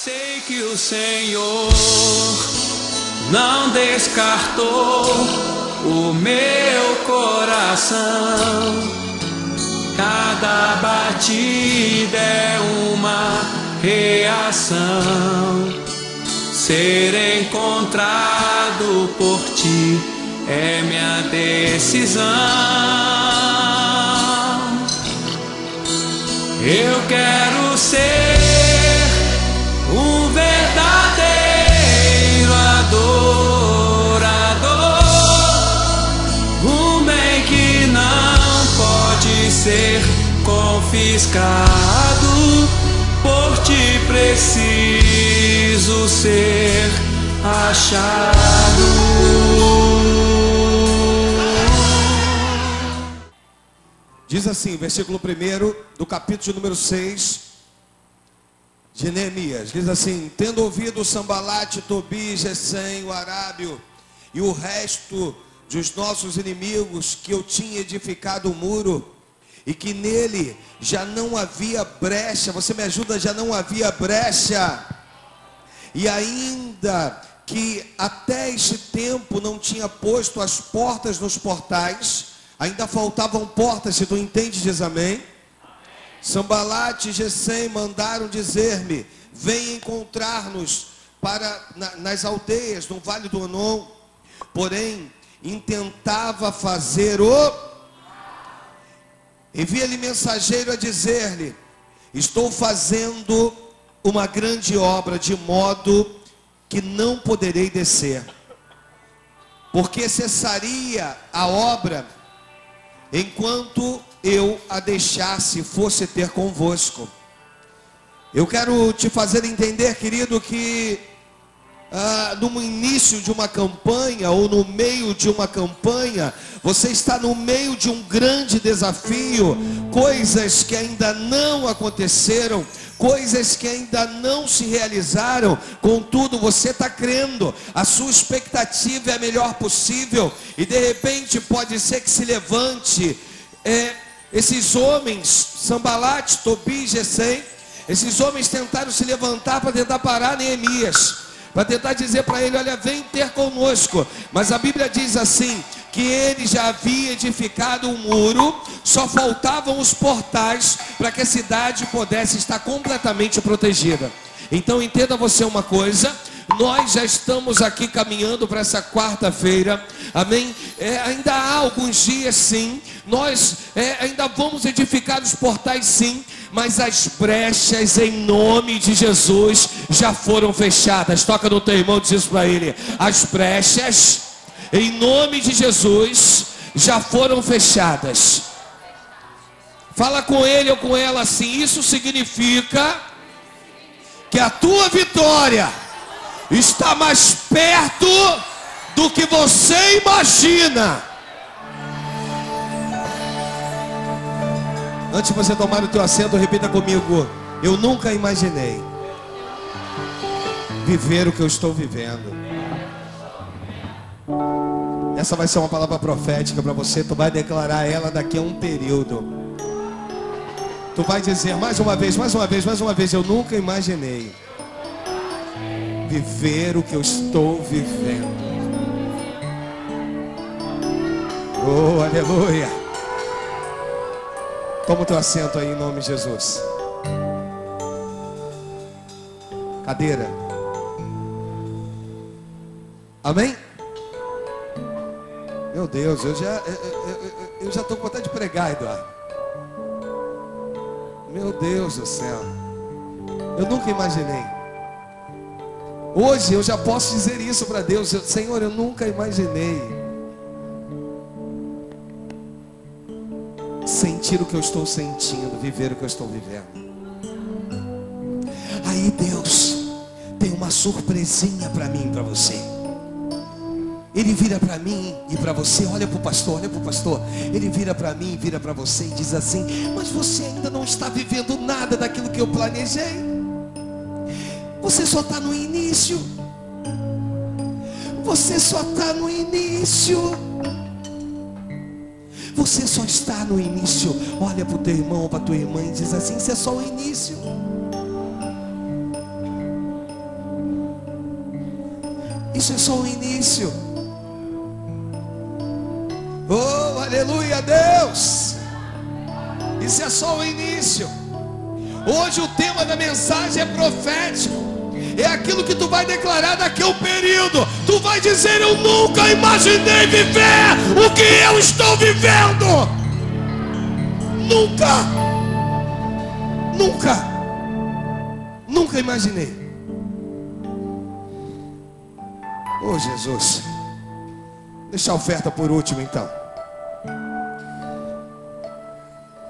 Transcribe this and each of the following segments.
Sei que o Senhor não descartou o meu coração. Cada batida é uma reação. Ser encontrado por ti é minha decisão. Eu quero ser um verdadeiro adorador, um bem que não pode ser confiscado. Por ti preciso ser achado. Diz assim, versículo 1 do capítulo número 6 de Neemias. Diz assim: tendo ouvido Sambalate, Tobias, Gesem, o arábio e o resto dos nossos inimigos que eu tinha edificado o muro, e que nele já não havia brecha. Você me ajuda? Já não havia brecha. E ainda que até este tempo não tinha posto as portas nos portais, ainda faltavam portas. Se tu entende, diz amém. Sambalate e Gesem mandaram dizer-me: vem encontrar-nos nas aldeias, no vale do Onom. Porém, intentava fazer envia-lhe mensageiro a dizer-lhe: estou fazendo uma grande obra, de modo que não poderei descer, porque cessaria a obra enquanto eu a deixasse, fosse ter convosco. Eu quero te fazer entender, querido, que no início de uma campanha, ou no meio de uma campanha, você está no meio de um grande desafio, coisas que ainda não aconteceram, coisas que ainda não se realizaram. Contudo, você está crendo, a sua expectativa é a melhor possível, e de repente pode ser que se levante esses homens, Sambalate, Tobias, Gesem. Esses homens tentaram se levantar para tentar parar Neemias, para tentar dizer para ele: olha, vem ter conosco. Mas a Bíblia diz assim, que ele já havia edificado um muro, só faltavam os portais para que a cidade pudesse estar completamente protegida. Então entenda você uma coisa: nós já estamos aqui caminhando para essa quarta-feira, amém? Ainda há alguns dias, sim, nós ainda vamos edificar os portais, sim, mas as brechas, em nome de Jesus, já foram fechadas. Toca no teu irmão, diz isso para ele: as brechas, em nome de Jesus, já foram fechadas. Fala com ele ou com ela assim: isso significa que a tua vitória está mais perto do que você imagina. Antes de você tomar o teu assento, repita comigo: eu nunca imaginei viver o que eu estou vivendo. Essa vai ser uma palavra profética para você. Tu vai declarar ela daqui a um período. Tu vai dizer mais uma vez, mais uma vez, mais uma vez: eu nunca imaginei viver o que eu estou vivendo. Oh, aleluia. Toma o teu assento aí, em nome de Jesus. Cadeira. Amém? Meu Deus, eu já estou com vontade de pregar, Eduardo. Meu Deus do céu. Eu nunca imaginei. Hoje eu já posso dizer isso para Deus: Senhor, eu nunca imaginei sentir o que eu estou sentindo, viver o que eu estou vivendo. Aí Deus tem uma surpresinha para mim e para você. Ele vira para mim e para você: olha para o pastor, olha para o pastor. Ele vira para mim, vira para você e diz assim: mas você ainda não está vivendo nada daquilo que eu planejei. Você só está no início. Você só está no início. Você só está no início. Olha para o teu irmão ou para a tua irmã e diz assim: isso é só o início. Isso é só o início. Oh, aleluia a Deus. Isso é só o início. Hoje o tema da mensagem é profético. É aquilo que tu vai declarar daqui a um período. Tu vai dizer: eu nunca imaginei viver o que eu estou vivendo. Nunca imaginei. Oh, Jesus. Deixa a oferta por último então.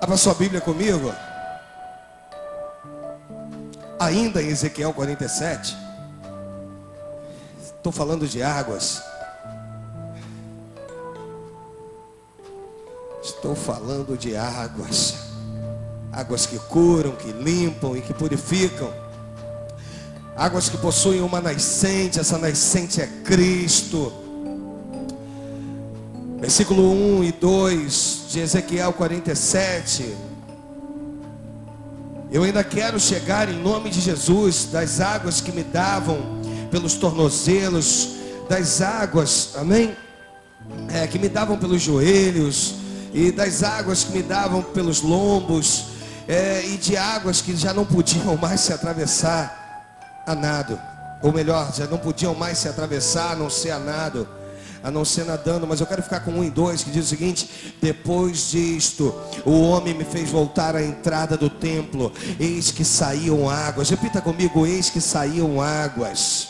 Abra sua Bíblia comigo. Ainda em Ezequiel 47. Estou falando de águas. Estou falando de águas. Águas que curam, que limpam e que purificam. Águas que possuem uma nascente. Essa nascente é Cristo. Versículo 1 e 2 de Ezequiel 47. Eu ainda quero chegar em nome de Jesus, das águas que me davam pelos tornozelos, das águas, amém? Que me davam pelos joelhos, e das águas que me davam pelos lombos, e de águas que já não podiam mais se atravessar a nado, ou melhor, já não podiam mais se atravessar a não ser a nado, a não ser nadando. Mas eu quero ficar com 1 e 2, que diz o seguinte: depois disto, o homem me fez voltar à entrada do templo, eis que saíam águas. Repita comigo: eis que saíam águas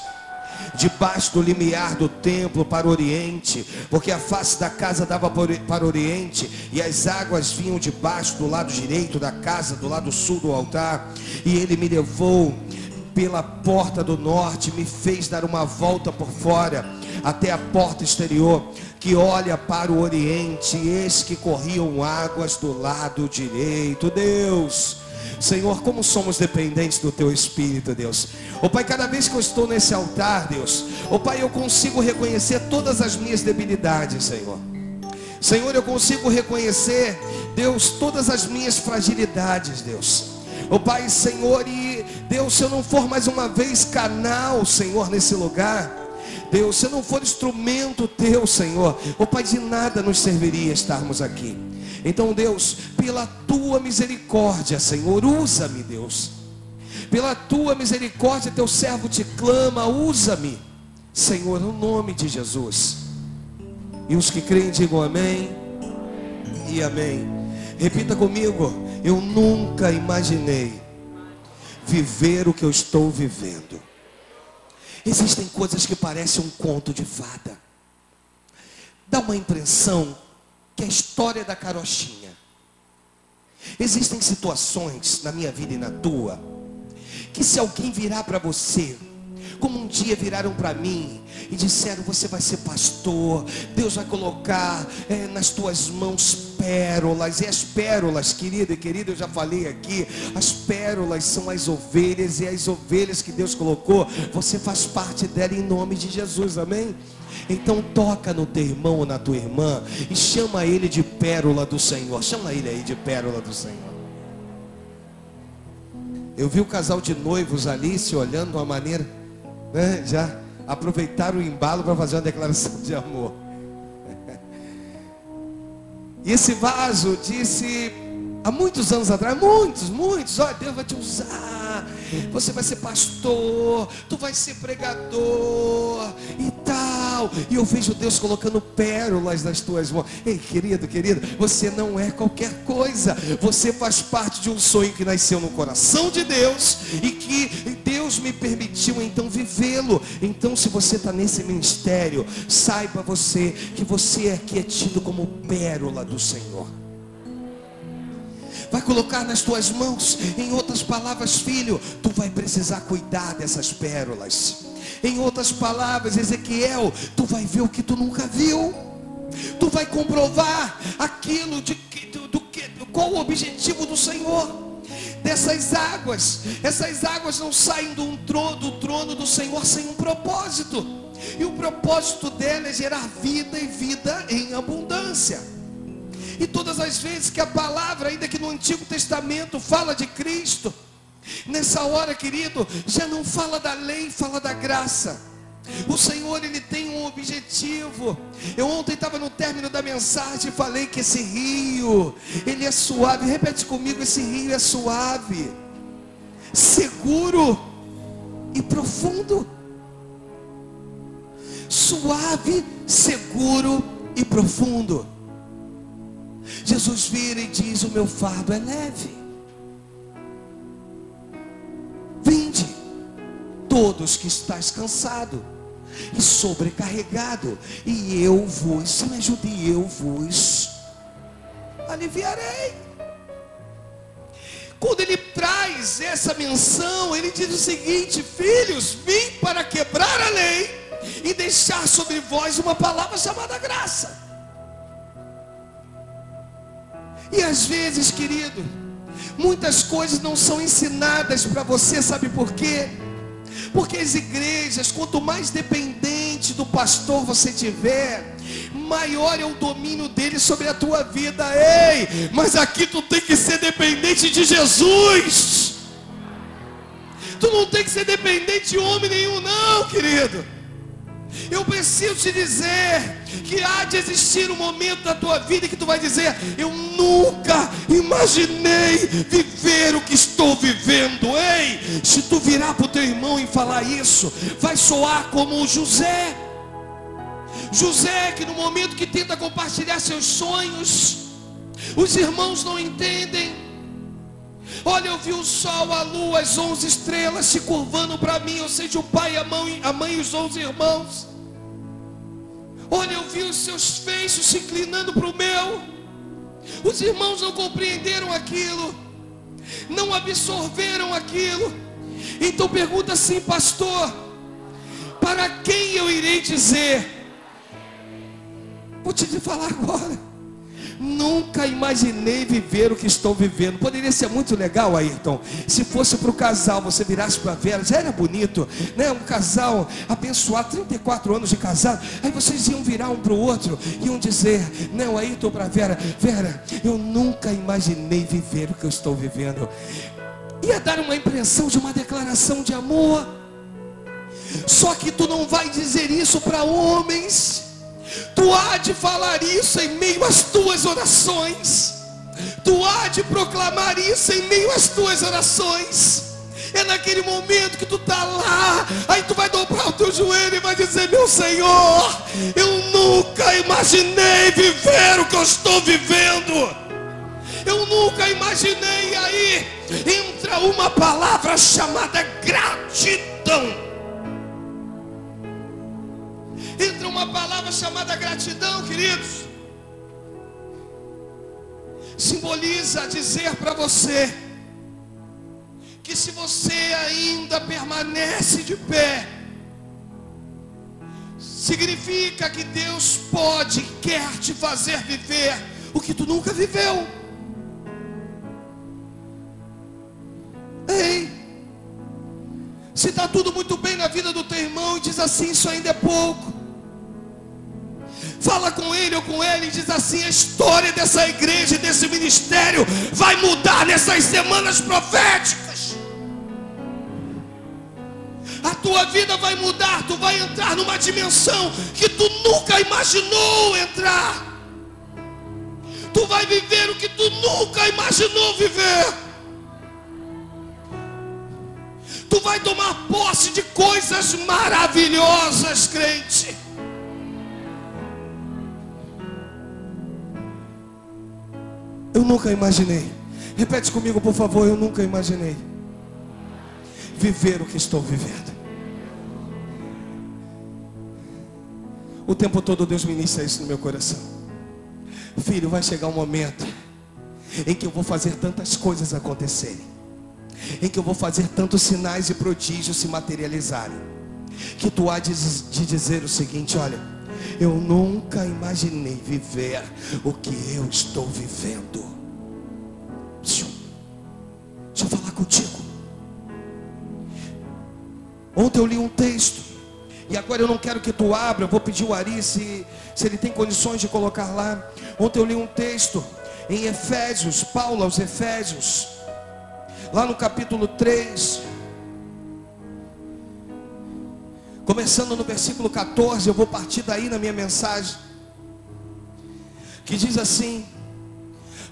debaixo do limiar do templo para o oriente, porque a face da casa dava para o oriente, e as águas vinham debaixo do lado direito da casa, do lado sul do altar. E ele me levou pela porta do norte, me fez dar uma volta por fora até a porta exterior, que olha para o oriente, e eis que corriam águas do lado direito. Deus, Senhor, como somos dependentes do Teu Espírito, Deus. Oh Pai, cada vez que eu estou nesse altar, Deus, oh Pai, eu consigo reconhecer todas as minhas debilidades, Senhor. Senhor, eu consigo reconhecer, Deus, todas as minhas fragilidades, Deus. Oh Pai, Senhor, e Deus, se eu não for mais uma vez canal, Senhor, nesse lugar, Deus, se eu não for instrumento Teu, Senhor, oh Pai, de nada nos serviria estarmos aqui. Então, Deus, pela Tua misericórdia, Senhor, usa-me, Deus. Pela Tua misericórdia, Teu servo te clama, usa-me, Senhor, no nome de Jesus. E os que creem digam amém e amém. Repita comigo: eu nunca imaginei viver o que eu estou vivendo. Existem coisas que parecem um conto de fada. Dá uma impressão que é a história da carochinha. Existem situações na minha vida e na tua, que se alguém virar para você, como um dia viraram para mim e disseram: você vai ser pastor, Deus vai colocar nas tuas mãos pérolas. E as pérolas, querido e querida, eu já falei aqui, as pérolas são as ovelhas, e as ovelhas que Deus colocou, você faz parte dela em nome de Jesus, amém? Então toca no teu irmão ou na tua irmã e chama ele de pérola do Senhor. Chama ele aí de pérola do Senhor. Eu vi o casal de noivos ali se olhando de uma maneira, né? Já aproveitaram o embalo para fazer uma declaração de amor. E esse vaso disse há muitos anos atrás, muitos, ó, Deus vai te usar, você vai ser pastor, tu vai ser pregador e tal. E eu vejo Deus colocando pérolas nas tuas mãos. Ei, querido, você não é qualquer coisa. Você faz parte de um sonho que nasceu no coração de Deus e que Deus me permitiu então vivê-lo. Então, se você está nesse ministério, saiba você que você aqui é tido como pérola do Senhor. Vai colocar nas tuas mãos. Em outras palavras, filho, tu vai precisar cuidar dessas pérolas. Em outras palavras, Ezequiel, tu vai ver o que tu nunca viu. Tu vai comprovar aquilo qual o objetivo do Senhor dessas águas. Essas águas não saem do trono do Senhor sem um propósito. E o propósito dela é gerar vida e vida em abundância. E todas as vezes que a palavra, ainda que no Antigo Testamento, fala de Cristo, nessa hora, querido, já não fala da lei, fala da graça. O Senhor, Ele tem um objetivo. Eu ontem estava no término da mensagem e falei que esse rio, ele é suave. Repete comigo, esse rio é suave, seguro e profundo. Suave, seguro e profundo. Jesus vira e diz: o meu fardo é leve. Vinde, todos que estáis cansado e sobrecarregado, e eu vos, me ajude, eu vos aliviarei. Quando ele traz essa menção, ele diz o seguinte: filhos, vim para quebrar a lei e deixar sobre vós uma palavra chamada graça. E às vezes, querido, muitas coisas não são ensinadas para você, sabe por quê? Porque as igrejas, quanto mais dependente do pastor você tiver, maior é o domínio dele sobre a tua vida. Ei, mas aqui tu tem que ser dependente de Jesus. Tu não tem que ser dependente de homem nenhum, não, querido. Eu preciso te dizer que há de existir um momento da tua vida que tu vai dizer: eu nunca imaginei viver o que estou vivendo. Ei, se tu virar para o teu irmão e falar isso, vai soar como o José. José, que no momento que tenta compartilhar seus sonhos, os irmãos não entendem. Olha, eu vi o sol, a lua, as 11 estrelas se curvando para mim, ou seja, o pai, a mãe e os 11 irmãos. Olha, eu vi os seus feixes se inclinando para o meu. Os irmãos não compreenderam aquilo, não absorveram aquilo. Então pergunta assim: pastor, para quem eu irei dizer? Vou te falar agora. Nunca imaginei viver o que estou vivendo. Poderia ser muito legal, Ayrton, se fosse para o casal, você virasse para a Vera, já era bonito, né? Um casal abençoado, 34 anos de casado. Aí vocês iam virar um para o outro, iam dizer, né, o Ayrton para a Vera: Vera, eu nunca imaginei viver o que eu estou vivendo. Ia dar uma impressão de uma declaração de amor. Só que tu não vai dizer isso para homens. Tu há de falar isso em meio às tuas orações. Tu há de proclamar isso em meio às tuas orações. É naquele momento que tu está lá, aí tu vai dobrar o teu joelho e vai dizer: meu Senhor, eu nunca imaginei viver o que eu estou vivendo. Eu nunca imaginei. Aí entra uma palavra chamada gratidão. Entra uma palavra chamada gratidão, queridos. Simboliza dizer para você que se você ainda permanece de pé, significa que Deus pode, quer te fazer viver o que tu nunca viveu. Ei, se está tudo muito bem na vida do teu irmão e diz assim: isso ainda é pouco. Fala com ele ou com ela e diz assim: a história dessa igreja e desse ministério vai mudar nessas semanas proféticas. A tua vida vai mudar, tu vai entrar numa dimensão que tu nunca imaginou entrar. Tu vai viver o que tu nunca imaginou viver. Tu vai tomar posse de coisas maravilhosas, crente. Eu nunca imaginei. Repete comigo, por favor. Eu nunca imaginei viver o que estou vivendo. O tempo todo Deus ministra isso no meu coração. Filho, vai chegar um momento em que eu vou fazer tantas coisas acontecerem, em que eu vou fazer tantos sinais e prodígios se materializarem, que tu há de dizer o seguinte: olha, eu nunca imaginei viver o que eu estou vivendo. Deixa eu falar contigo. Ontem eu li um texto, e agora eu não quero que tu abra. Eu vou pedir o Ari se ele tem condições de colocar lá. Ontem eu li um texto em Efésios, Paulo aos Efésios, lá no capítulo 3. começando no versículo 14, eu vou partir daí na minha mensagem, que diz assim: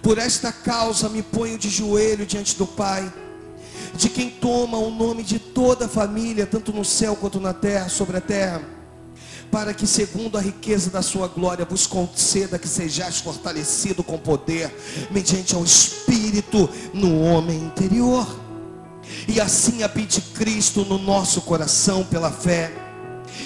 por esta causa me ponho de joelho diante do Pai, de quem toma o nome de toda a família, tanto no céu quanto na terra, sobre a terra, para que segundo a riqueza da sua glória vos conceda que sejais fortalecido com poder, mediante ao Espírito no homem interior, e assim habite Cristo no nosso coração pela fé,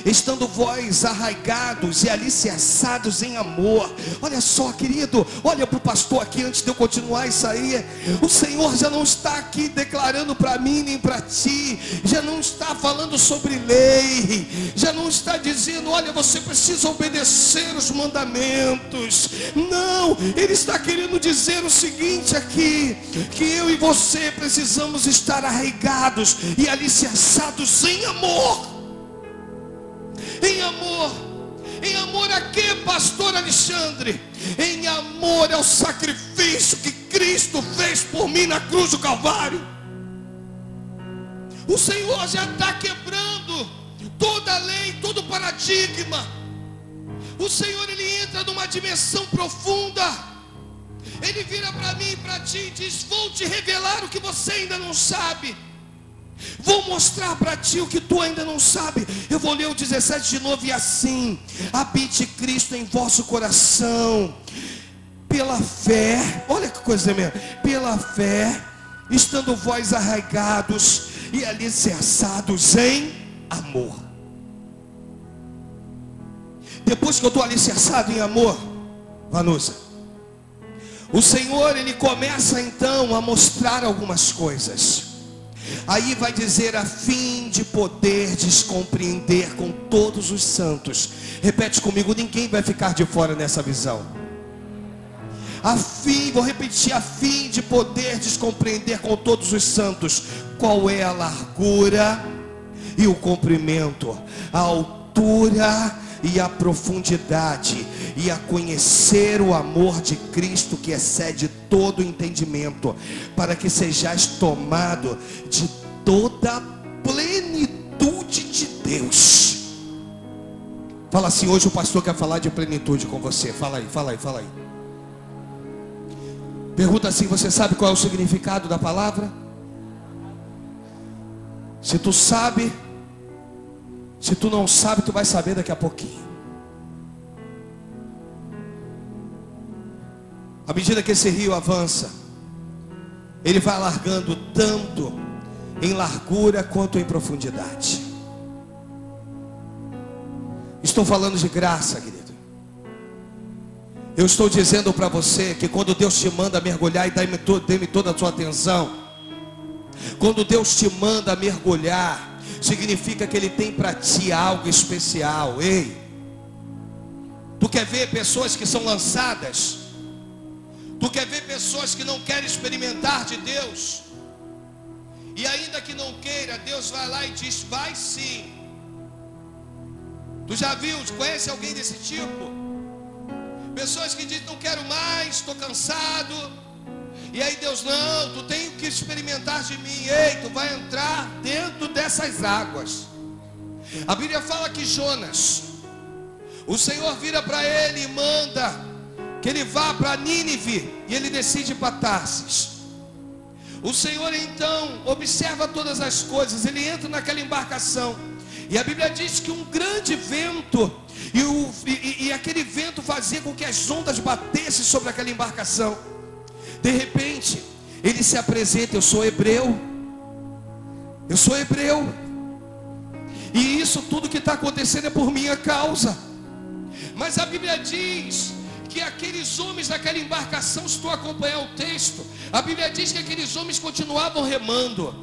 estando vós arraigados e alicerçados em amor. Olha só, querido, olha para o pastor aqui antes de eu continuar isso aí. O Senhor já não está aqui declarando para mim nem para ti, já não está falando sobre lei, já não está dizendo, olha, você precisa obedecer os mandamentos. Não, Ele está querendo dizer o seguinte aqui, que eu e você precisamos estar arraigados e alicerçados em amor. Em amor a quê, pastor Alexandre? Em amor ao sacrifício que Cristo fez por mim na cruz do Calvário. O Senhor já está quebrando toda a lei, todo o paradigma. O Senhor, Ele entra numa dimensão profunda. Ele vira para mim e para ti e diz: vou te revelar o que você ainda não sabe. Vou mostrar para ti o que tu ainda não sabe. Eu vou ler o 17 de novo, e assim: habite Cristo em vosso coração, pela fé. Olha que coisa mesmo. Pela fé, estando vós arraigados e alicerçados em amor. Depois que eu estou alicerçado em amor, Vanusa, o Senhor, Ele começa então a mostrar algumas coisas. Aí vai dizer: a fim de poderdes compreender com todos os santos. Repete comigo, ninguém vai ficar de fora nessa visão. Vou repetir: a fim de poderdes compreender com todos os santos qual é a largura e o comprimento, a altura e a profundidade, e a conhecer o amor de Cristo que excede todo entendimento, para que sejais tomado de toda a plenitude de Deus. Fala assim: hoje o pastor quer falar de plenitude com você. Fala aí, fala aí, fala aí. Pergunta assim: você sabe qual é o significado da palavra? Se tu sabe, se tu não sabe, tu vai saber daqui a pouquinho. À medida que esse rio avança, ele vai alargando tanto em largura quanto em profundidade. Estou falando de graça, querido. Eu estou dizendo para você que quando Deus te manda mergulhar, e dê-me toda a sua atenção, quando Deus te manda mergulhar, significa que Ele tem para ti algo especial. Ei, tu quer ver pessoas que são lançadas? Tu quer ver pessoas que não querem experimentar de Deus? E ainda que não queira, Deus vai lá e diz: vai sim. Tu já viu, conhece alguém desse tipo? Pessoas que dizem: não quero mais, estou cansado. E aí Deus: não, tu tem que experimentar de mim. Ei, tu vai entrar dentro dessas águas. A Bíblia fala que Jonas, o Senhor vira para ele e manda que ele vá para Nínive, e ele decide para Tarsis. O Senhor então observa todas as coisas. Ele entra naquela embarcação, e a Bíblia diz que um grande vento, e aquele vento fazia com que as ondas batessem sobre aquela embarcação. De repente, ele se apresenta: eu sou hebreu, e isso tudo que está acontecendo é por minha causa. Mas a Bíblia diz que aqueles homens daquela embarcação, se tu acompanhar o texto, a Bíblia diz que aqueles homens continuavam remando,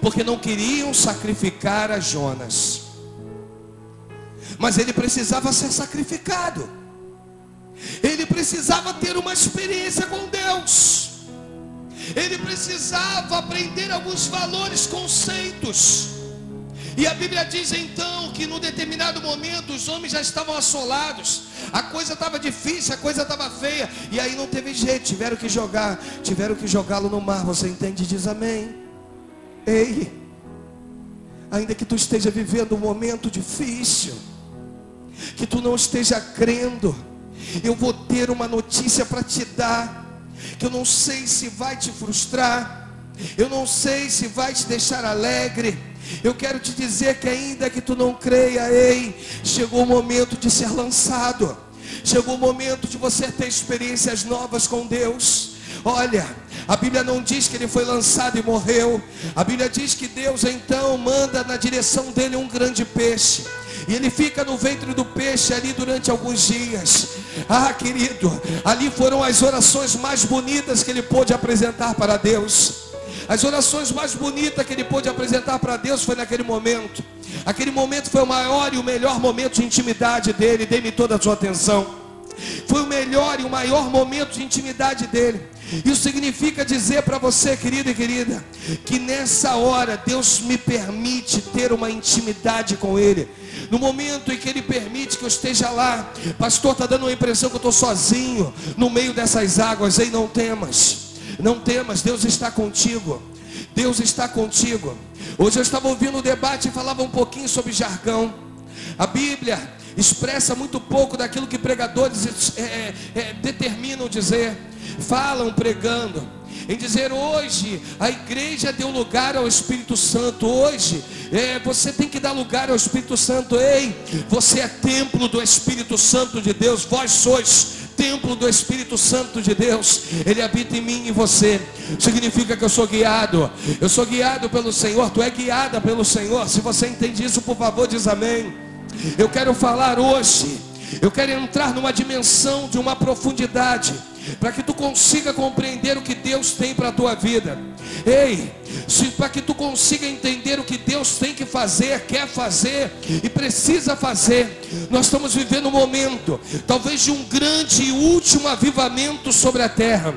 porque não queriam sacrificar a Jonas. Mas ele precisava ser sacrificado. Ele precisava ter uma experiência com Deus. Ele precisava aprender alguns valores, conceitos. E a Bíblia diz então que num determinado momento os homens já estavam assolados. A coisa estava difícil, a coisa estava feia. E aí não teve jeito, tiveram que jogá-lo no mar. Você entende? Diz amém. Ei, ainda que tu esteja vivendo um momento difícil, que tu não esteja crendo, eu vou ter uma notícia para te dar, que eu não sei se vai te frustrar, eu não sei se vai te deixar alegre. Eu quero te dizer que ainda que tu não creia, ei, chegou o momento de ser lançado, chegou o momento de você ter experiências novas com Deus. Olha, a Bíblia não diz que ele foi lançado e morreu. A Bíblia diz que Deus então manda na direção dele um grande peixe, e ele fica no ventre do peixe ali durante alguns dias. Ah, querido, ali foram as orações mais bonitas que ele pôde apresentar para Deus. As orações mais bonitas que ele pôde apresentar para Deus foi naquele momento. Aquele momento foi o maior e o melhor momento de intimidade dele. Dê-me toda a sua atenção. Foi o melhor e o maior momento de intimidade dele. Isso significa dizer para você, querido e querida, que nessa hora Deus me permite ter uma intimidade com Ele. No momento em que Ele permite que eu esteja lá, pastor, está dando uma impressão que eu estou sozinho no meio dessas águas. Ei, não temas, não temas, Deus está contigo. Deus está contigo. Hoje eu estava ouvindo um debate e falava um pouquinho sobre jargão. A Bíblia expressa muito pouco daquilo que pregadores determinam dizer. Falam pregando em dizer: hoje a igreja deu lugar ao Espírito Santo. Hoje você tem que dar lugar ao Espírito Santo. Ei, você é templo do Espírito Santo de Deus. Vós sois templo do Espírito Santo de Deus. Ele habita em mim e em você. Significa que eu sou guiado. Eu sou guiado pelo Senhor. Tu é guiada pelo Senhor. Se você entende isso, por favor, diz amém. Eu quero falar hoje, eu quero entrar numa dimensão de uma profundidade, para que tu consiga compreender o que Deus tem para a tua vida. Ei, para que tu consiga entender o que Deus tem que fazer, quer fazer e precisa fazer. Nós estamos vivendo um momento, talvez de um grande e último avivamento sobre a terra.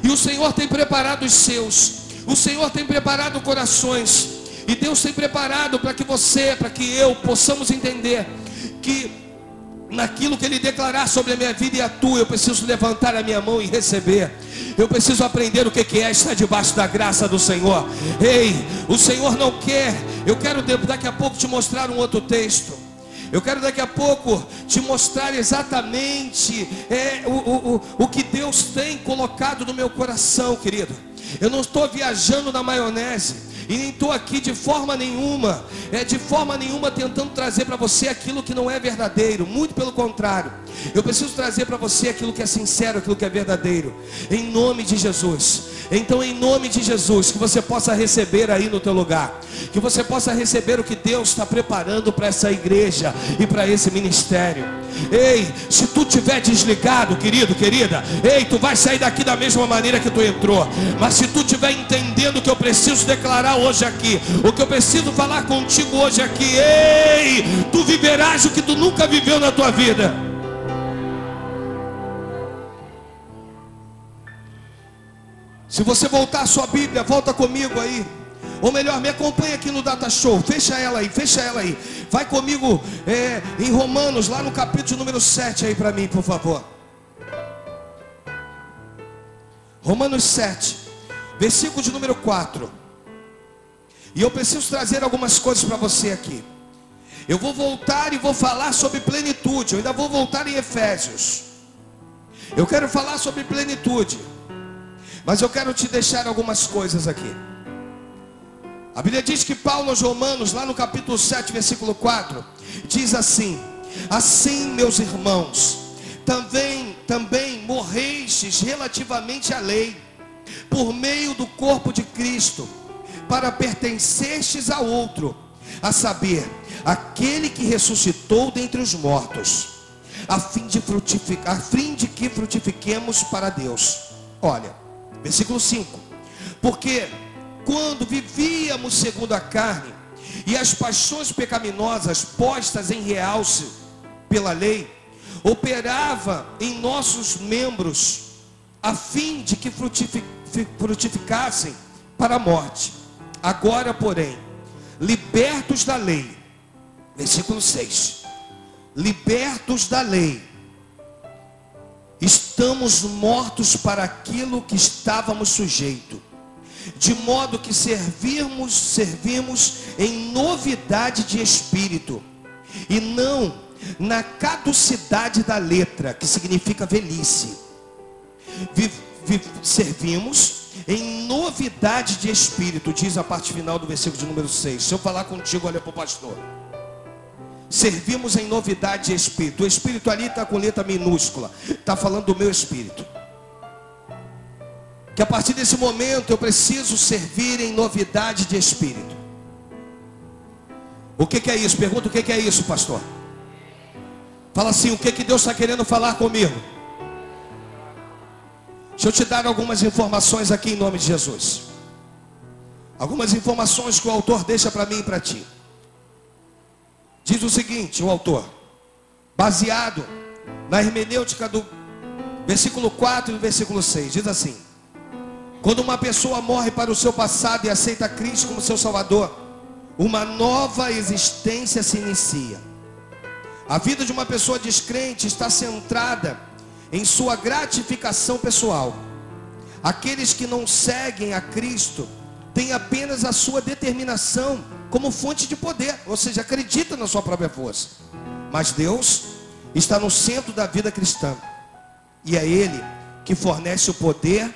E o Senhor tem preparado os seus, o Senhor tem preparado corações. E Deus tem preparado para que você, para que eu possamos entender que naquilo que Ele declarar sobre a minha vida e a tua, eu preciso levantar a minha mão e receber. Eu preciso aprender o que é estar debaixo da graça do Senhor. Ei, o Senhor não quer. Eu quero daqui a pouco te mostrar um outro texto. Eu quero daqui a pouco te mostrar exatamente o que Deus tem colocado no meu coração, querido. Eu não estou viajando na maionese. E nem estou aqui de forma nenhuma tentando trazer para você aquilo que não é verdadeiro. Muito pelo contrário, eu preciso trazer para você aquilo que é sincero, aquilo que é verdadeiro, em nome de Jesus. Então, em nome de Jesus, que você possa receber aí no teu lugar, que você possa receber o que Deus está preparando para essa igreja e para esse ministério. Ei, se tu estiver desligado, querido, querida, ei, tu vai sair daqui da mesma maneira que tu entrou. Mas se tu estiver entendendo o que eu preciso declarar hoje aqui, o que eu preciso falar contigo hoje aqui, ei, tu viverás o que tu nunca viveu na tua vida. Se você voltar a sua Bíblia, volta comigo aí. Ou melhor, me acompanha aqui no Data Show. Fecha ela aí, fecha ela aí. Vai comigo em Romanos, lá no capítulo número 7 aí para mim, por favor. Romanos 7, versículo de número 4. E eu preciso trazer algumas coisas para você aqui. Eu vou voltar e vou falar sobre plenitude. Eu ainda vou voltar em Efésios. Eu quero falar sobre plenitude, mas eu quero te deixar algumas coisas aqui. A Bíblia diz que Paulo aos Romanos, lá no capítulo 7, versículo 4, diz assim: assim, meus irmãos, também morrestes relativamente à lei, por meio do corpo de Cristo, para pertenceres a outro, a saber, aquele que ressuscitou dentre os mortos, a fim de que frutifiquemos para Deus. Olha, versículo 5: porque quando vivíamos segundo a carne, e as paixões pecaminosas postas em realce pela lei, operava em nossos membros, a fim de que frutificassem para a morte. Agora, porém, libertos da lei, versículo 6, libertos da lei, estamos mortos para aquilo que estávamos sujeitos, de modo que servimos em novidade de espírito, e não na caducidade da letra, que significa velhice. Servimos em novidade de espírito, diz a parte final do versículo de número 6. Se eu falar contigo, olha para o pastor. Servimos em novidade de espírito. O espírito ali está com letra minúscula, está falando do meu espírito. Que a partir desse momento eu preciso servir em novidade de espírito. O que é isso? Pergunta: o que é isso, pastor? Fala assim: o que Deus está querendo falar comigo? Deixa eu te dar algumas informações aqui em nome de Jesus. Algumas informações que o autor deixa para mim e para ti. Diz o seguinte, o autor, baseado na hermenêutica do versículo 4 e do versículo 6, diz assim: quando uma pessoa morre para o seu passado e aceita Cristo como seu Salvador, uma nova existência se inicia. A vida de uma pessoa descrente está centrada em sua gratificação pessoal. Aqueles que não seguem a Cristo têm apenas a sua determinação como fonte de poder, ou seja, acredita na sua própria força. Mas Deus está no centro da vida cristã, e é Ele que fornece o poder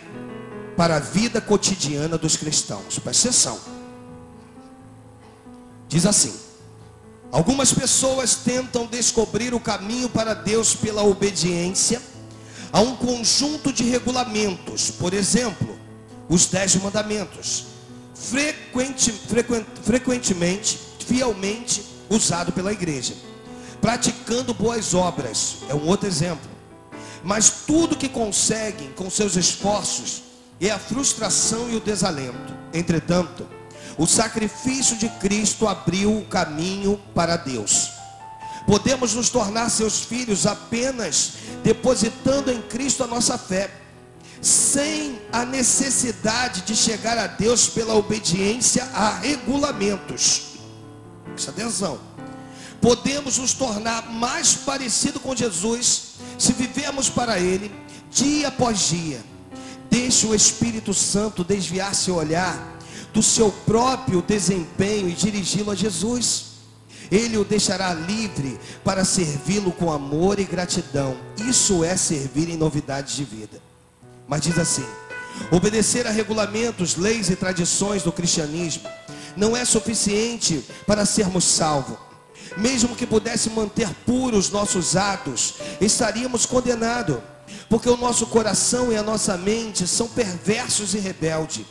para a vida cotidiana dos cristãos. Presta atenção. Diz assim: algumas pessoas tentam descobrir o caminho para Deus pela obediência a um conjunto de regulamentos, por exemplo, os 10 mandamentos, frequentemente, fielmente usado pela igreja. Praticando boas obras é um outro exemplo. Mas tudo que conseguem com seus esforços é a frustração e o desalento. Entretanto, o sacrifício de Cristo abriu o caminho para Deus. Podemos nos tornar seus filhos apenas depositando em Cristo a nossa fé, sem a necessidade de chegar a Deus pela obediência a regulamentos. Presta atenção. Podemos nos tornar mais parecido com Jesus se vivermos para Ele dia após dia. Deixe o Espírito Santo desviar seu olhar do seu próprio desempenho e dirigi-lo a Jesus. Ele o deixará livre para servi-lo com amor e gratidão. Isso é servir em novidade de vida. Mas diz assim: obedecer a regulamentos, leis e tradições do cristianismo não é suficiente para sermos salvos. Mesmo que pudesse manter puros nossos atos, estaríamos condenados, porque o nosso coração e a nossa mente são perversos e rebeldes.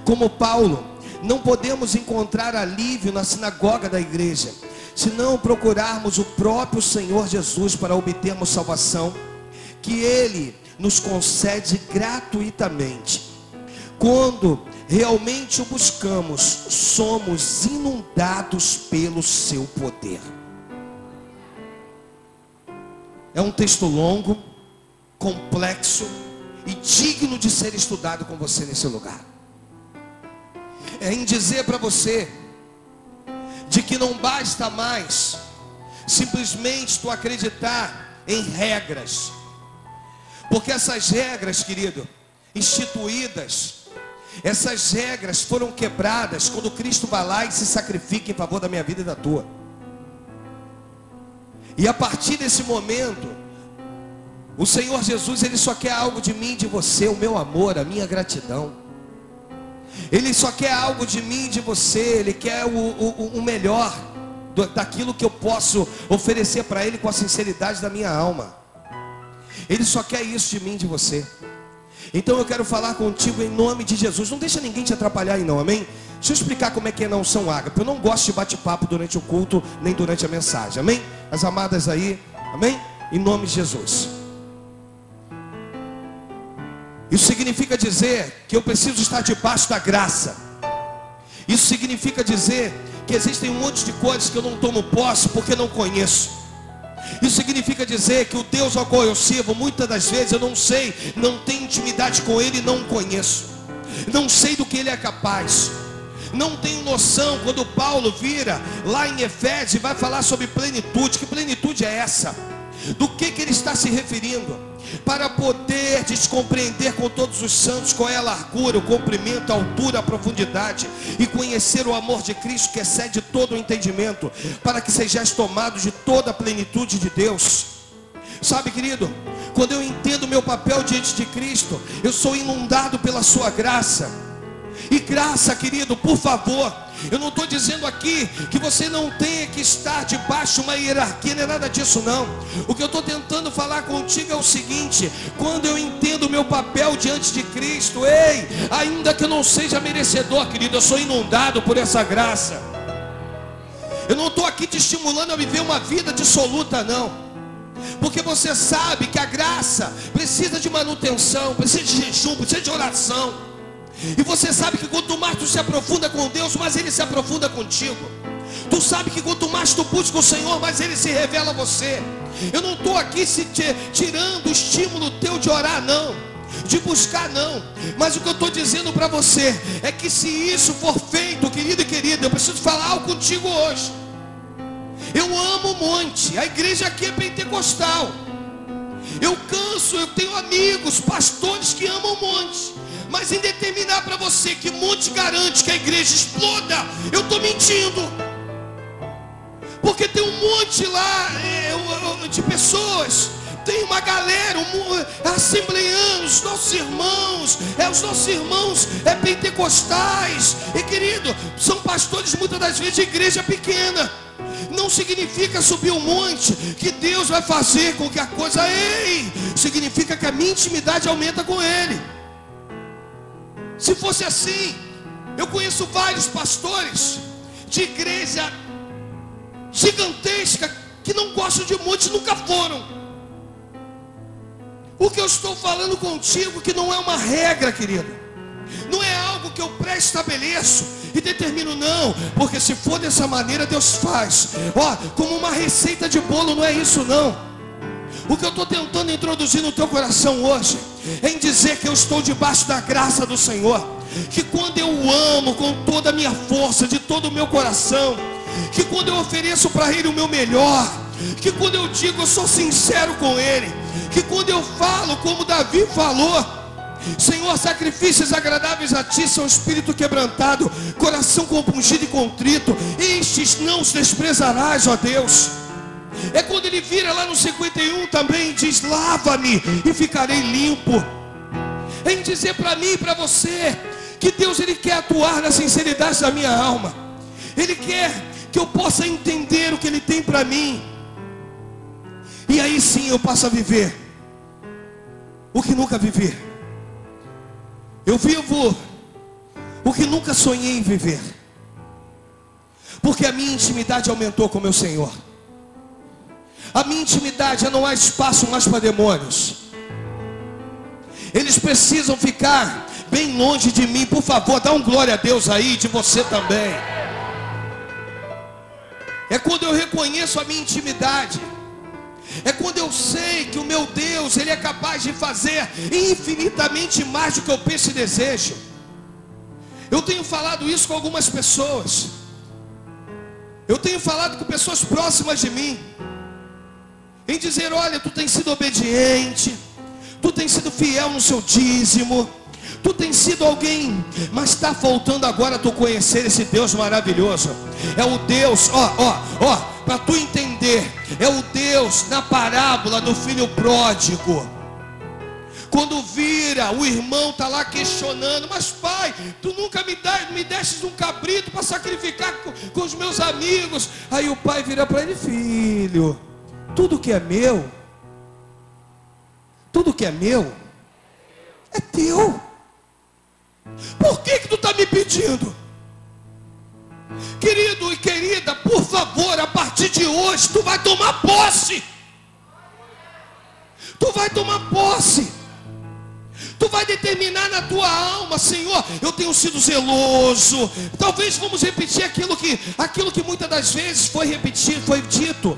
Como Paulo, não podemos encontrar alívio na sinagoga da igreja, se não procurarmos o próprio Senhor Jesus para obtermos salvação, que Ele nos concede gratuitamente. Quando realmente o buscamos, somos inundados pelo seu poder. É um texto longo, complexo e digno de ser estudado com você nesse lugar. É em dizer para você de que não basta mais simplesmente tu acreditar em regras, porque essas regras, querido, instituídas, essas regras foram quebradas quando Cristo vai lá e se sacrifica em favor da minha vida e da tua. E a partir desse momento, o Senhor Jesus, Ele só quer algo de mim e de você: o meu amor, a minha gratidão. Ele só quer algo de mim e de você. Ele quer o melhor daquilo que eu posso oferecer para Ele com a sinceridade da minha alma. Ele só quer isso de mim e de você. Então eu quero falar contigo em nome de Jesus. Não deixa ninguém te atrapalhar aí não, amém? Deixa eu explicar como é que é não São Ágape. Eu não gosto de bate-papo durante o culto, nem durante a mensagem, amém? As amadas aí, amém? Em nome de Jesus. Isso significa dizer que eu preciso estar debaixo da graça. Isso significa dizer que existem um monte de coisas que eu não tomo posse porque não conheço. Isso significa dizer que o Deus ao qual eu sirvo, muitas das vezes eu não sei, não tenho intimidade com Ele e não conheço. Não sei do que Ele é capaz. Não tenho noção. Quando Paulo vira lá em Efésios e vai falar sobre plenitude, que plenitude é essa? Do que ele está se referindo? para poder compreender com todos os santos qual é a largura, o comprimento, a altura, a profundidade, e conhecer o amor de Cristo que excede todo o entendimento, para que sejais tomados de toda a plenitude de Deus. Sabe, querido, quando eu entendo o meu papel diante de Cristo, eu sou inundado pela sua graça. E graça, querido, por favor, eu não estou dizendo aqui que você não tenha que estar debaixo de uma hierarquia, não é nada disso não. O que eu estou tentando falar contigo é o seguinte: quando eu entendo o meu papel diante de Cristo, ei, ainda que eu não seja merecedor, querido, eu sou inundado por essa graça. Eu não estou aqui te estimulando a viver uma vida dissoluta não, porque você sabe que a graça precisa de manutenção, precisa de jejum, precisa de oração. E você sabe que quanto mais tu se aprofunda com Deus, mais Ele se aprofunda contigo. Tu sabe que quanto mais tu busca o Senhor, mais Ele se revela a você. Eu não estou aqui tirando o estímulo teu de orar não, de buscar não. Mas o que eu estou dizendo para você é que se isso for feito, querido e querida, eu preciso falar algo contigo hoje. Eu amo o monte, a igreja aqui é pentecostal. Eu tenho amigos, pastores que amam o monte. Mas em determinar para você que monte garante que a igreja exploda, eu estou mentindo. Porque tem um monte lá de pessoas, tem uma galera, assembleanos, nossos irmãos pentecostais. E querido, são pastores muitas das vezes de igreja pequena. Não significa subir um monte que Deus vai fazer com que a coisa, significa que a minha intimidade aumenta com Ele. Se fosse assim, eu conheço vários pastores de igreja gigantesca que não gostam de monte, nunca foram. O que eu estou falando contigo que não é uma regra, querido, não é algo que eu pré-estabeleço e determino não, porque se for dessa maneira Deus faz, como uma receita de bolo, não é isso não. O que eu estou tentando introduzir no teu coração hoje é em dizer que eu estou debaixo da graça do Senhor, que quando eu amo com toda a minha força, de todo o meu coração, que quando eu ofereço para Ele o meu melhor, que quando eu digo eu sou sincero com Ele, que quando eu falo como Davi falou: Senhor, sacrifícios agradáveis a Ti são espírito quebrantado, coração compungido e contrito, estes não os desprezarás, ó Deus. É quando ele vira lá no 51 também, diz: lava-me e ficarei limpo. É em dizer para mim e para você que Deus, Ele quer atuar na sinceridade da minha alma. Ele quer que eu possa entender o que Ele tem para mim, e aí sim eu passo a viver o que nunca vivi. Eu vivo o que nunca sonhei em viver, porque a minha intimidade aumentou com o meu Senhor. A minha intimidade, já não há espaço mais para demônios. Eles precisam ficar bem longe de mim. Por favor, dá um glória a Deus aí, de você também. É quando eu reconheço a minha intimidade, é quando eu sei que o meu Deus, Ele é capaz de fazer infinitamente mais do que eu penso e desejo. Eu tenho falado isso com algumas pessoas, eu tenho falado com pessoas próximas de mim, em dizer: olha, tu tens sido obediente, tu tens sido fiel no seu dízimo, tu tens sido alguém, mas está faltando agora tu conhecer esse Deus maravilhoso. É o Deus, para tu entender, é o Deus na parábola do filho pródigo. Quando vira, o irmão está lá questionando: mas pai, tu nunca me destes um cabrito para sacrificar com os meus amigos. Aí o pai vira para ele: filho, tudo que é meu é teu. Por que tu está me pedindo? Querido e querida, por favor, a partir de hoje tu vai tomar posse. Tu vai tomar posse. Tu vai determinar na tua alma: Senhor, eu tenho sido zeloso. Talvez vamos repetir aquilo que muitas das vezes foi repetido, foi dito,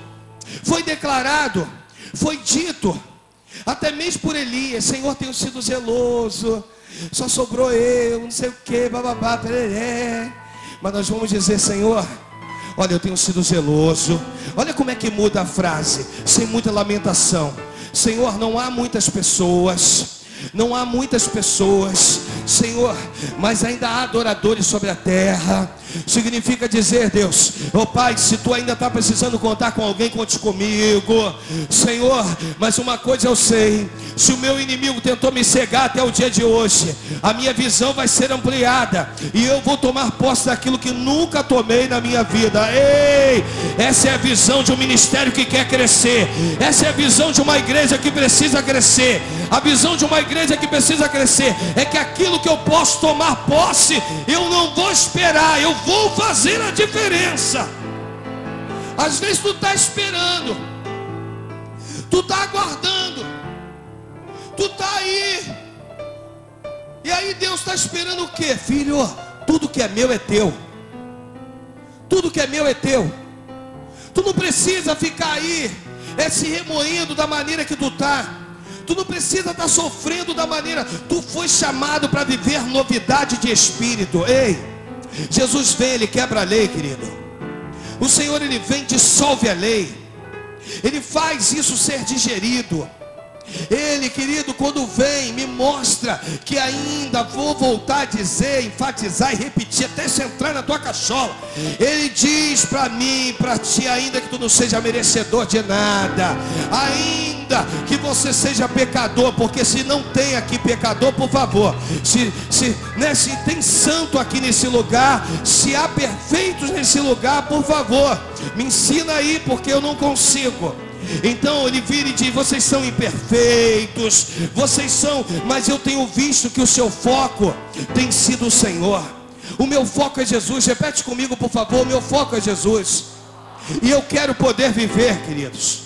foi declarado, foi dito, até mesmo por Elias: Senhor, tenho sido zeloso, só sobrou eu, não sei o que, bababá, pereré. Mas nós vamos dizer: Senhor, olha, eu tenho sido zeloso. Olha como é que muda a frase, sem muita lamentação. Senhor, não há muitas pessoas, não há muitas pessoas, Senhor, mas ainda há adoradores sobre a terra. Significa dizer, Deus, ó Pai, se tu ainda está precisando contar com alguém, conte comigo, Senhor. Mas uma coisa eu sei: se o meu inimigo tentou me cegar até o dia de hoje, a minha visão vai ser ampliada, e eu vou tomar posse daquilo que nunca tomei na minha vida. Ei, essa é a visão de um ministério que quer crescer. Essa é a visão de uma igreja que precisa crescer. A visão de uma igreja que precisa crescer é que aquilo que eu posso tomar posse, eu não vou esperar, eu vou fazer a diferença. Às vezes tu está esperando, tu está aguardando, tu está aí, e aí Deus está esperando o quê? Filho, tudo que é meu é teu. Tudo que é meu é teu. Tu não precisa ficar aí se remoendo da maneira que tu está. Tu não precisa estar sofrendo da maneira. Tu foi chamado para viver novidade de espírito. Ei, Jesus vem, Ele quebra a lei, querido. O Senhor, Ele vem, dissolve a lei. Ele faz isso ser digerido. Ele, querido, quando vem, me mostra que ainda vou voltar a dizer, enfatizar e repetir, até se entrar na tua cachola. Ele diz para mim, para ti, ainda que tu não seja merecedor de nada, ainda que você seja pecador, porque se não tem aqui pecador, por favor, se tem santo aqui nesse lugar, se há perfeitos nesse lugar, por favor, me ensina aí, porque eu não consigo. Então ele vira e diz: vocês são imperfeitos, vocês são, mas eu tenho visto que o seu foco tem sido o Senhor. O meu foco é Jesus. Repete comigo, por favor: o meu foco é Jesus. E eu quero poder viver, queridos.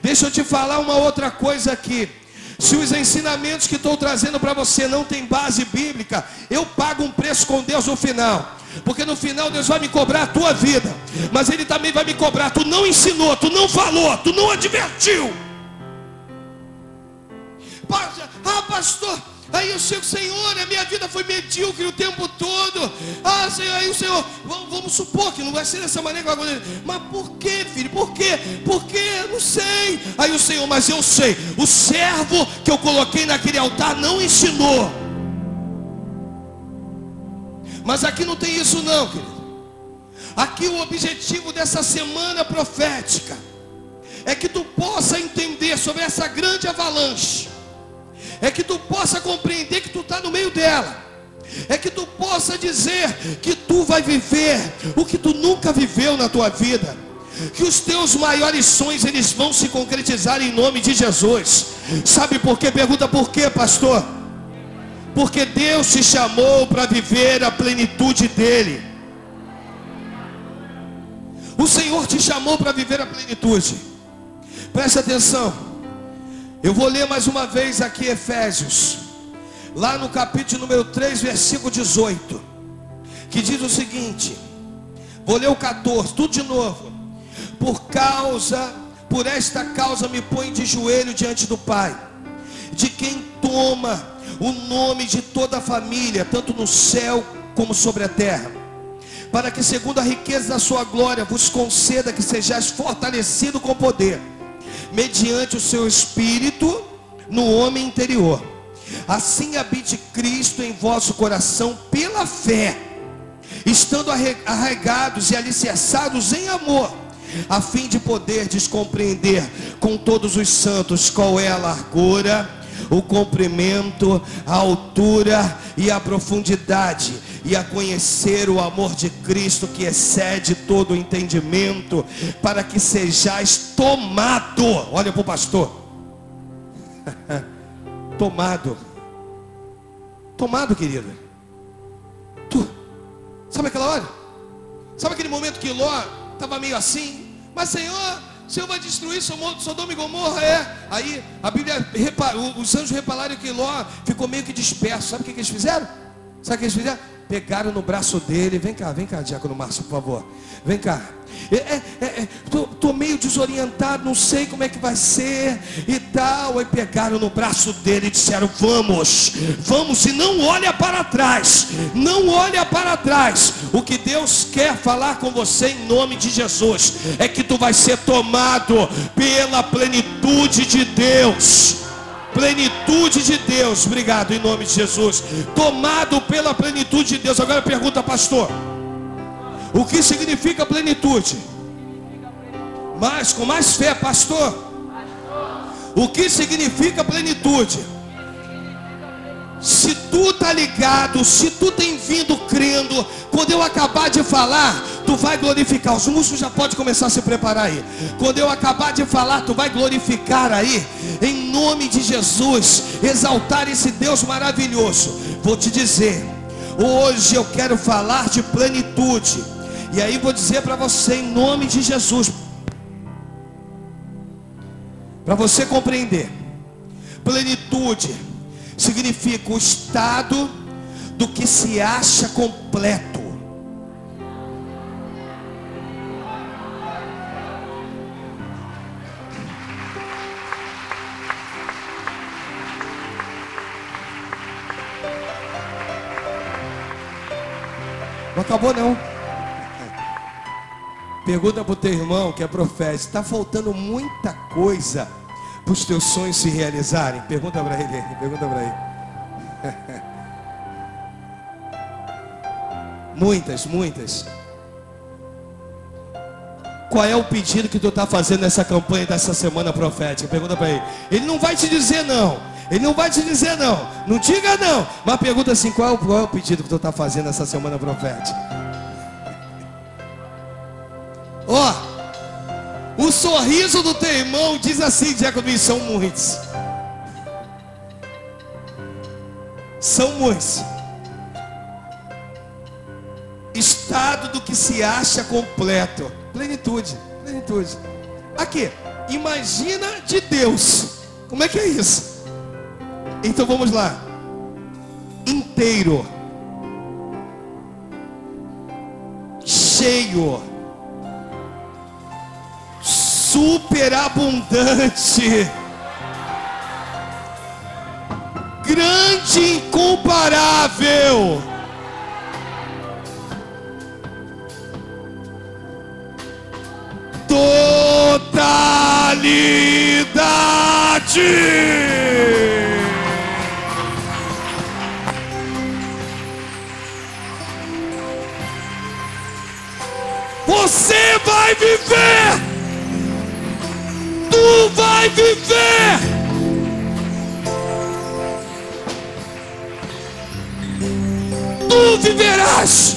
Deixa eu te falar uma outra coisa aqui. Se os ensinamentos que estou trazendo para você não tem base bíblica, eu pago um preço com Deus no final. Porque no final Deus vai me cobrar a tua vida, mas Ele também vai me cobrar. Tu não ensinou, tu não falou, tu não advertiu. Pastor, aí eu chego: Senhor, a minha vida foi medíocre o tempo todo. Senhor, aí o Senhor, vamos supor que não vai ser dessa maneira que vai acontecer. Mas por que, filho? Por quê? Porque não sei. Aí o Senhor: mas eu sei, o servo que eu coloquei naquele altar não ensinou. Mas aqui não tem isso não, querido. Aqui o objetivo dessa semana profética é que tu possa entender sobre essa grande avalanche. É que tu possa compreender que tu está no meio dela. É que tu possa dizer que tu vai viver o que tu nunca viveu na tua vida. Que os teus maiores sonhos, eles vão se concretizar em nome de Jesus. Sabe por quê? Pergunta: por quê, pastor? Porque Deus te chamou para viver a plenitude dEle. O Senhor te chamou para viver a plenitude. Presta atenção. Eu vou ler mais uma vez aqui Efésios, lá no capítulo número 3, versículo 18, que diz o seguinte. Vou ler o 14, tudo de novo. Por esta causa me ponho de joelho diante do Pai, de quem toma o nome de toda a família, tanto no céu como sobre a terra, para que segundo a riqueza da sua glória vos conceda que sejais fortalecido com poder, mediante o seu Espírito no homem interior. Assim habite Cristo em vosso coração pela fé, estando arraigados e alicerçados em amor, a fim de poderdes compreender com todos os santos qual é a largura, o comprimento, a altura e a profundidade, e a conhecer o amor de Cristo que excede todo o entendimento, para que sejais tomado. Olha para o pastor. Tomado, querido. Sabe aquela hora? Sabe aquele momento que Ló estava meio assim? Mas Senhor, o Senhor vai destruir Sodoma e Gomorra, Aí a Bíblia, os anjos repararam que Ló ficou meio que disperso. Sabe o que eles fizeram? Sabe o que eles fizeram? Pegaram no braço dele. Vem cá, diácono Márcio, por favor. Vem cá. Tô meio desorientado, não sei como é que vai ser e tal. Aí pegaram no braço dele e disseram: vamos e não olha para trás, não olha para trás. O que Deus quer falar com você em nome de Jesus é que tu vai ser tomado pela plenitude de Deus. Plenitude de Deus, obrigado, em nome de Jesus. Tomado pela plenitude de Deus. Agora pergunta, pastor: o que significa plenitude? Mas com mais fé, pastor. O que significa plenitude? Se tu tá ligado, se tu tem vindo crendo, quando eu acabar de falar, tu vai glorificar. Os músicos já podem começar a se preparar aí. Quando eu acabar de falar, tu vai glorificar aí, em nome de Jesus, exaltar esse Deus maravilhoso. Vou te dizer, hoje eu quero falar de plenitude. E aí vou dizer para você em nome de Jesus, para você compreender. Plenitude significa o estado do que se acha completo. Não acabou não. Pergunta para o teu irmão que é profeta: está faltando muita coisa para os teus sonhos se realizarem? Pergunta para ele. Pergunta para ele. Muitas. Qual é o pedido que tu está fazendo nessa campanha dessa semana profética? Pergunta para ele. Ele não vai te dizer não. Ele não vai te dizer não. Não diga não. Mas pergunta assim: qual é o pedido que tu está fazendo nessa semana profética? Ó, o sorriso do teu irmão diz assim, Jacobinho: são muitos. São muitos. Estado do que se acha completo. Plenitude. Aqui, imagina de Deus. Como é que é isso? Então vamos lá. Inteiro. Cheio. Superabundante. Grande, incomparável. Totalidade. Você vai viver. Tu vai viver. Tu viverás.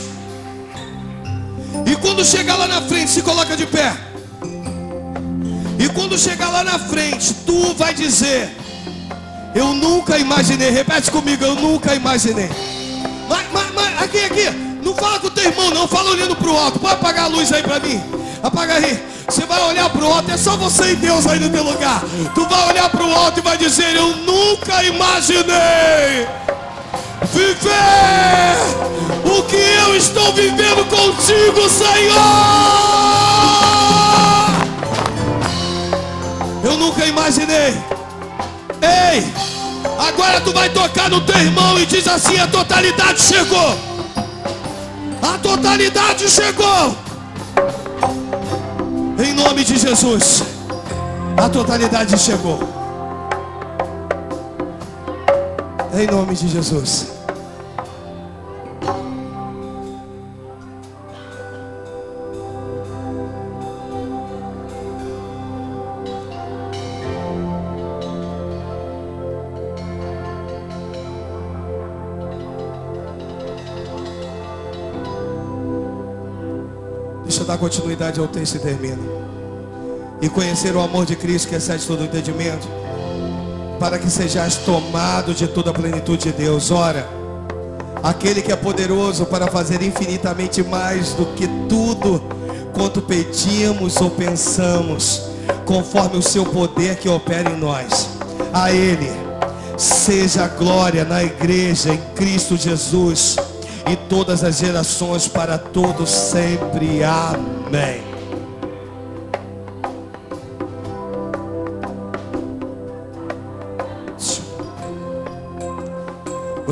E quando chegar lá na frente, se coloca de pé. E quando chegar lá na frente, tu vai dizer: eu nunca imaginei. Repete comigo: eu nunca imaginei. Mas aqui, não fala com o teu irmão não, fala olhando para o alto. Pode apagar a luz aí para mim. Apaga aí. Você vai olhar para o alto, é só você e Deus aí no teu lugar. Tu vai olhar para o alto e vai dizer: eu nunca imaginei viver o que eu estou vivendo contigo, Senhor. Eu nunca imaginei. Ei, agora tu vai tocar no teu irmão e diz assim: a totalidade chegou. A totalidade chegou. Em nome de Jesus, a totalidade chegou. Em nome de Jesus. Deixa eu dar continuidade ao texto e termino. E conhecer o amor de Cristo que excede todo o entendimento, para que sejais tomado de toda a plenitude de Deus. Ora, aquele que é poderoso para fazer infinitamente mais do que tudo quanto pedimos ou pensamos, conforme o seu poder que opera em nós. A Ele seja a glória na igreja em Cristo Jesus, em todas as gerações, para todos sempre. Amém.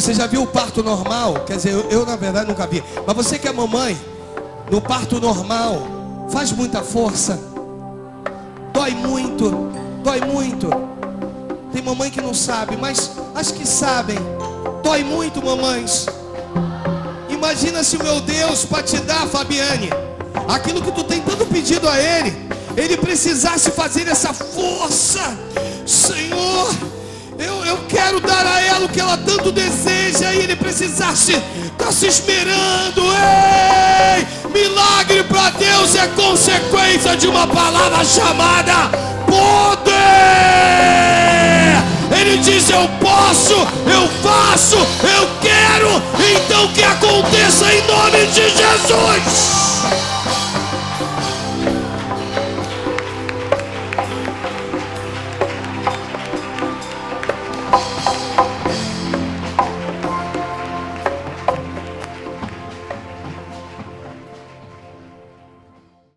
Você já viu o parto normal? Quer dizer, eu na verdade nunca vi. Mas você que é mamãe, no parto normal, faz muita força. Dói muito, dói muito. Tem mamãe que não sabe, mas as que sabem, dói muito, mamães. Imagina se o meu Deus, para te dar, Fabiane, aquilo que tu tem tanto pedido a Ele precisasse fazer essa força. Senhor, eu quero dar a ela o que ela tanto deseja, e Ele precisasse estar se esmerando. Ei, milagre para Deus é consequência de uma palavra chamada poder. Ele diz: eu posso, eu faço, eu quero, então que aconteça em nome de Jesus.